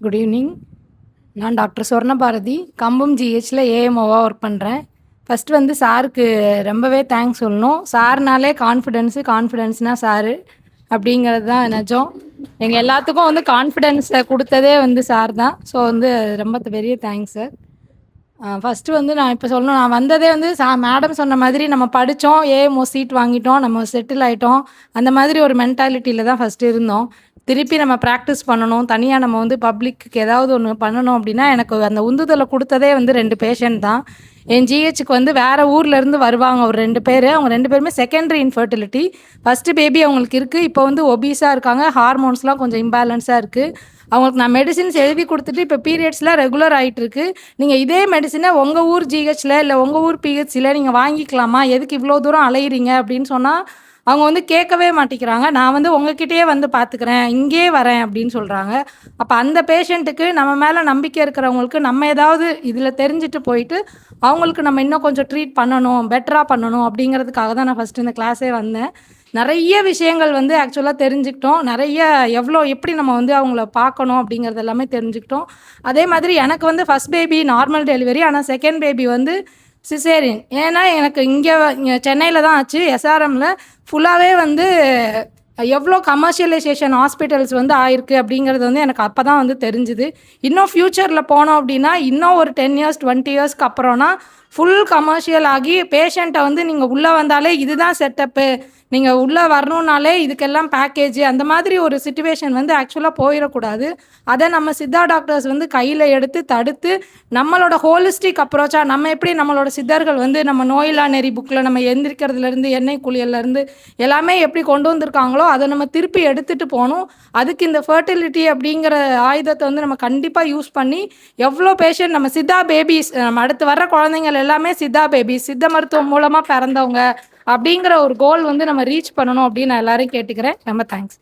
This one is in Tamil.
Good evening. நான் டாக்டர் சொர்ணபாரதி, கம்பம் ஜிஹெச்சில் ஏஎம்ஓவாக ஒர்க் பண்ணுறேன். ஃபஸ்ட்டு வந்து சாருக்கு ரொம்பவே தேங்க்ஸ் சொல்லணும். சார்னாலே கான்ஃபிடென்ஸ்னால் சாரு அப்படிங்கிறது தான் நிஜம். எங்கள் எல்லாத்துக்கும் வந்து கான்ஃபிடென்ஸை கொடுத்ததே வந்து சார் தான். ஸோ வந்து ரொம்ப பெரிய தேங்க்ஸ் சார். ஃபஸ்ட்டு வந்து நான் இப்போ சொல்லணும், நான் வந்ததே வந்து மேடம் சொன்ன மாதிரி நம்ம படித்தோம், ஏஎம்ஓ சீட் வாங்கிட்டோம், நம்ம செட்டில் ஆகிட்டோம், அந்த மாதிரி ஒரு மென்டாலிட்டியில் தான் ஃபஸ்ட்டு இருந்தோம். திருப்பி நம்ம ப்ராக்டிஸ் பண்ணணும், தனியாக நம்ம வந்து பப்ளிக்கு ஏதாவது ஒன்று பண்ணணும் அப்படின்னா எனக்கு அந்த உந்துதலை கொடுத்ததே வந்து 2 பேஷண்ட் தான். என் ஜிஹெச்சுக்கு வந்து வேறு ஊர்லேருந்து வருவாங்க ஒரு 2 பேர். அவங்க 2 பேருமே செகண்டரி இன்ஃபர்டிலிட்டி. ஃபஸ்ட்டு பேபி அவங்களுக்கு இருக்குது. இப்போ வந்து ஒபீஸாக இருக்காங்க, ஹார்மோன்ஸ்லாம் கொஞ்சம் இம்பேலன்ஸாக இருக்குது. அவங்களுக்கு நான் மெடிசின்ஸ் எழுதி கொடுத்துட்டு இப்போ பீரியட்ஸ்லாம் ரெகுலர் ஆகிட்டுருக்கு. நீங்கள் இதே மெடிசினை உங்கள் ஊர் ஜிஹெச்சில் இல்லை உங்கள் ஊர் பிஹெச்சில் நீங்கள் வாங்கிக்கலாமா, எதுக்கு இவ்வளோ தூரம் அலையிறீங்க அப்படின்னு சொன்னால் அவங்க வந்து கேட்கவே மாட்டேங்கிறாங்க. நான் வந்து உங்ககிட்டயே வந்து பார்த்துக்கிறேன், இங்கேயே வரேன் அப்படின்னு சொல்கிறாங்க. அப்போ அந்த பேஷண்ட்டுக்கு நம்ம மேலே நம்பிக்கை இருக்கிறவங்களுக்கு நம்ம ஏதாவது இதில் தெரிஞ்சுட்டு போயிட்டு அவங்களுக்கு நம்ம இன்னும் கொஞ்சம் ட்ரீட் பண்ணணும், பெட்டராக பண்ணணும் அப்படிங்கிறதுக்காக தான் நான் ஃபஸ்ட்டு இந்த கிளாஸே வந்தேன். நிறைய விஷயங்கள் வந்து ஆக்சுவலாக தெரிஞ்சுக்கிட்டோம். நிறைய எப்படி நம்ம வந்து அவங்கள பார்க்கணும் அப்படிங்கிறது எல்லாமே தெரிஞ்சுக்கிட்டோம். அதே மாதிரி எனக்கு வந்து ஃபஸ்ட் பேபி நார்மல் டெலிவரி, ஆனால் செகண்ட் பேபி வந்து சிசேரியன். ஏன்னா எனக்கு இங்கே சென்னையில் தான் ஆச்சு. எஸ்ஆர்எம்மில் ஃபுல்லாகவே வந்து எவ்வளோ கமர்ஷியலைசேஷன் ஹாஸ்பிட்டல்ஸ் வந்து ஆயிருக்கு அப்படிங்கிறது வந்து எனக்கு அப்போ தான் வந்து தெரிஞ்சுது. இன்னும் ஃப்யூச்சரில் போனோம் அப்படின்னா இன்னும் ஒரு 10 இயர்ஸ் 20 இயர்ஸ்க்கு அப்புறம்னா ஃபுல் கமர்ஷியல் ஆகி பேஷண்ட்டை வந்து நீங்கள் உள்ளே வந்தாலே இதுதான் செட்டப்பு, நீங்கள் உள்ளே வரணுன்னாலே இதுக்கெல்லாம் பேக்கேஜ், அந்த மாதிரி ஒரு சிச்சுவேஷன் வந்து ஆக்சுவலாக போயிடக்கூடாது. அதை நம்ம சித்தா டாக்டர்ஸ் வந்து கையில் எடுத்து தடுத்து நம்மளோட ஹோலிஸ்டிக் அப்ரோச்சாக நம்ம எப்படி நம்மளோட சித்தர்கள் வந்து நம்ம நோயில்லா நெறி புக்கில் நம்ம எந்திரிக்கிறதுலேருந்து எண்ணெய் குளியல்லேருந்து எல்லாமே எப்படி கொண்டு வந்திருக்காங்களோ அதை நம்ம திருப்பி எடுத்துகிட்டு போகணும். அதுக்கு இந்த ஃபர்டிலிட்டி அப்படிங்கிற ஆயுதத்தை வந்து நம்ம கண்டிப்பாக யூஸ் பண்ணி எவ்வளோ பேஷண்ட் நம்ம சித்தா பேபிஸ், நம்ம அடுத்து வர்ற குழந்தைங்கள் எல்லாமே சித்தா பேபிஸ், சித்த மருத்துவம் மூலமாக பிறந்தவங்க அப்படிங்கிற ஒரு கோல் வந்து நம்ம ரீச் பண்ணணும் அப்படின்னு நான் எல்லாரையும் கேட்டுக்கிறேன். ரொம்ப தேங்க்ஸ்.